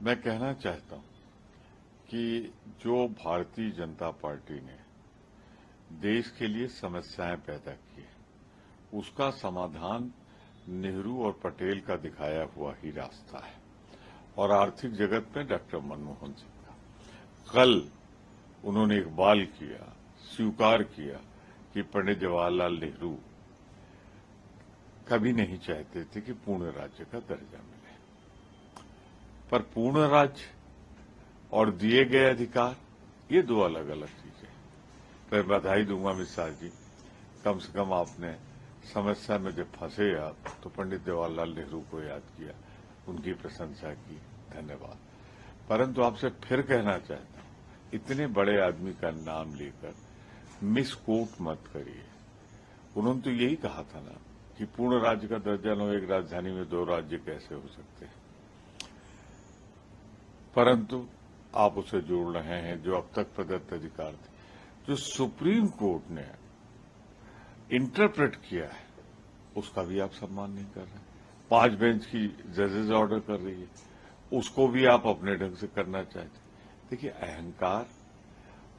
मैं कहना चाहता हूं कि जो भारतीय जनता पार्टी ने देश के लिए समस्याएं पैदा की है, उसका समाधान नेहरू और पटेल का दिखाया हुआ ही रास्ता है और आर्थिक जगत में डॉक्टर मनमोहन सिंह का। कल उन्होंने इकबाल किया, स्वीकार किया कि पंडित जवाहरलाल नेहरू कभी नहीं चाहते थे कि पूर्ण राज्य का दर्जा मिले, पर पूर्ण राज्य और दिए गए अधिकार ये दो अलग अलग चीजें। मैं बधाई दूंगा मिश्रा जी, कम से कम आपने समस्या में जब फंसे आप तो पंडित जवाहरलाल नेहरू को याद किया, उनकी प्रशंसा की, धन्यवाद। परंतु आपसे फिर कहना चाहता हूं, इतने बड़े आदमी का नाम लेकर मिसकोट मत करिए। उन्होंने तो यही कहा था ना कि पूर्ण राज्य का दर्जा लो, एक राजधानी में दो राज्य कैसे हो सकते हैं। परंतु आप उसे जोड़ रहे हैं जो अब तक प्रदत्त अधिकार थे, जो सुप्रीम कोर्ट ने इंटरप्रेट किया है, उसका भी आप सम्मान नहीं कर रहे। 5 बेंच की जजेस ऑर्डर कर रही है, उसको भी आप अपने ढंग से करना चाहते। देखिए, अहंकार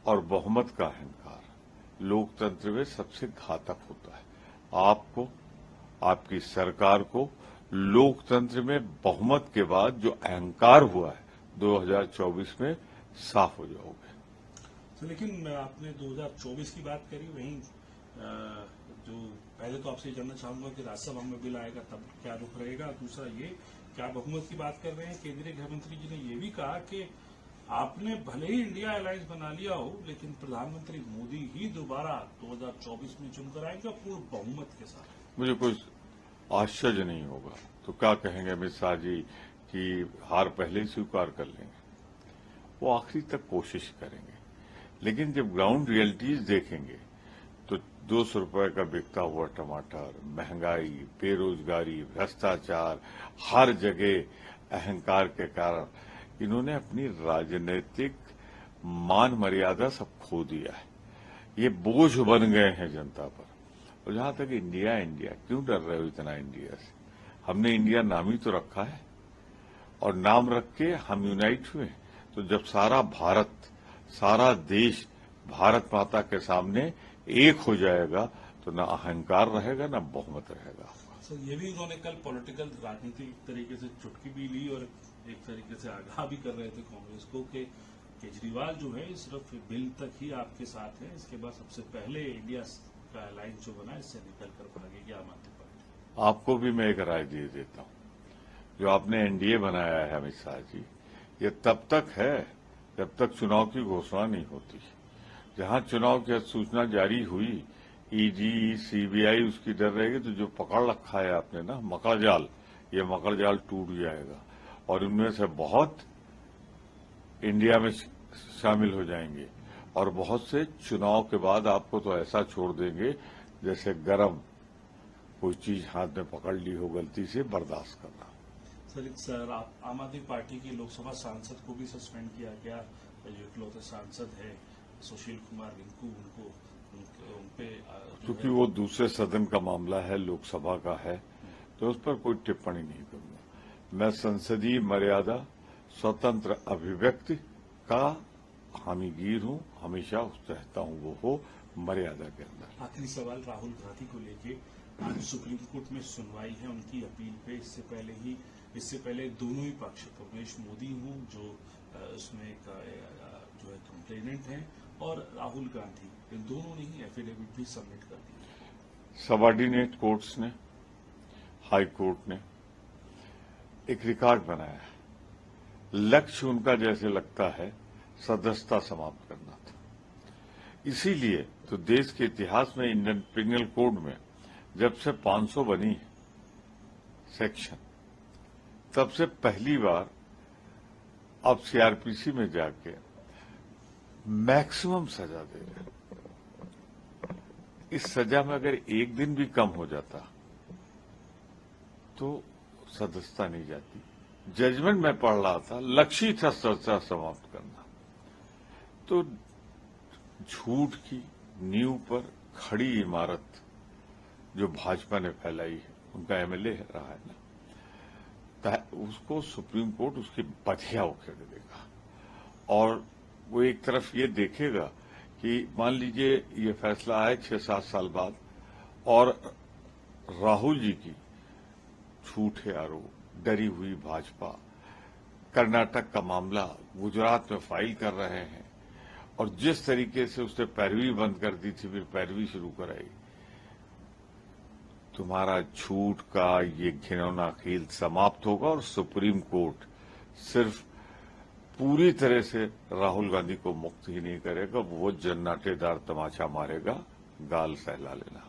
और बहुमत का अहंकार लोकतंत्र में सबसे घातक होता है। आपको, आपकी सरकार को लोकतंत्र में बहुमत के बाद जो अहंकार हुआ है 2024 में साफ हो जाओगे। तो लेकिन आपने 2024 की बात करी, वहीं जो पहले तो आपसे जानना चाहूंगा कि राज्यसभा में बिल आएगा तब क्या रुख रहेगा। दूसरा ये, क्या बहुमत की बात कर रहे हैं, केंद्रीय गृह मंत्री जी ने ये भी कहा कि आपने भले ही इंडिया अलायंस बना लिया हो, लेकिन प्रधानमंत्री मोदी ही दोबारा 2024 में चुनकर आएंगे पूर्ण बहुमत के साथ। मुझे कोई आश्चर्य नहीं होगा। तो क्या कहेंगे अमित शाह जी कि हार पहले ही स्वीकार कर लेंगे? वो आखिरी तक कोशिश करेंगे, लेकिन जब ग्राउंड रियलिटीज देखेंगे तो 200 रुपए का बिकता हुआ टमाटर, महंगाई, बेरोजगारी, भ्रष्टाचार, हर जगह अहंकार के कारण इन्होंने अपनी राजनीतिक मान मर्यादा सब खो दिया है। ये बोझ बन गए हैं जनता पर। और जहां तक इंडिया क्यों डर रहे हो इतना इंडिया से? हमने इंडिया नाम ही तो रखा है, और नाम रख के हम यूनाइट हुए। तो जब सारा भारत, सारा देश भारत माता के सामने एक हो जाएगा तो ना अहंकार रहेगा, ना बहुमत रहेगा। सर, ये भी उन्होंने कल पॉलिटिकल राजनीति तरीके से चुटकी भी ली और एक तरीके से आगाह भी कर रहे थे कांग्रेस को कि केजरीवाल जो है सिर्फ बिल तक ही आपके साथ है, इसके बाद सबसे पहले इंडिया का अलायंस जो बना इससे निकल कर भागेगी आम आदमी पार्टी। आपको भी मैं एक राय दे देता हूं। जो आपने एनडीए बनाया है अमित शाह जी, ये तब तक है जब तक चुनाव की घोषणा नहीं होती। जहां चुनाव की सूचना जारी हुई, ईडी, सीबीआई उसकी डर रहेगी, तो जो पकड़ रखा है आपने ना मकड़जाल, ये मकड़जाल टूट जाएगा और इनमें से बहुत इंडिया में शामिल हो जाएंगे और बहुत से चुनाव के बाद आपको तो ऐसा छोड़ देंगे जैसे गरम कोई चीज हाथ में पकड़ ली हो गलती से, बर्दाश्त करना। सर, आप आम आदमी पार्टी के लोकसभा सांसद को भी सस्पेंड किया गया, जो इकलौते सांसद है सुशील कुमार रिंकू, उनपे क्योंकि वो दूसरे सदन का मामला है, लोकसभा का है, तो उस पर कोई टिप्पणी नहीं करूंगा। मैं संसदीय मर्यादा, स्वतंत्र अभिव्यक्ति का हामीगीर हूं, हमेशा चाहता हूं वो हो मर्यादा के अंदर। आखिरी सवाल राहुल गांधी को लेके, आज सुप्रीम कोर्ट में सुनवाई है उनकी अपील पे। इससे पहले दोनों ही पक्ष, प्रवेश मोदी हूं जो उसमें जो है कंप्लेनेंट हैं, और राहुल गांधी, इन दोनों ने ही एफिडेविट भी सबमिट कर दिया। सबऑर्डिनेट कोर्ट्स ने, हाई कोर्ट ने एक रिकॉर्ड बनाया है। लक्ष्य उनका जैसे लगता है सदस्यता समाप्त करना था। इसीलिए तो देश के इतिहास में इंडियन पिनल कोड में जब से 500 बनी है सेक्शन, तब से पहली बार अब सीआरपीसी में जाके मैक्सिमम सजा दे रहे हैं। इस सजा में अगर एक दिन भी कम हो जाता तो सदस्यता नहीं जाती। जजमेंट में पढ़ रहा था, लक्ष्य ही था सदस्यता समाप्त करना। तो झूठ की नींव पर खड़ी इमारत जो भाजपा ने फैलाई है, उनका एमएलए रहा है ना, उसको सुप्रीम कोर्ट उसकी बधिया उखेड़ देगा और वो एक तरफ ये देखेगा कि मान लीजिए ये फैसला आए 6-7 साल बाद और राहुल जी की झूठे आरोप, डरी हुई भाजपा कर्नाटक का मामला गुजरात में फाइल कर रहे हैं और जिस तरीके से उसने पैरवी बंद कर दी थी फिर पैरवी शुरू कराई। तुम्हारा झूठ का ये घिनौना खेल समाप्त होगा और सुप्रीम कोर्ट सिर्फ पूरी तरह से राहुल गांधी को मुक्त ही नहीं करेगा, वो जन्नाटेदार तमाचा मारेगा, गाल सहला लेना।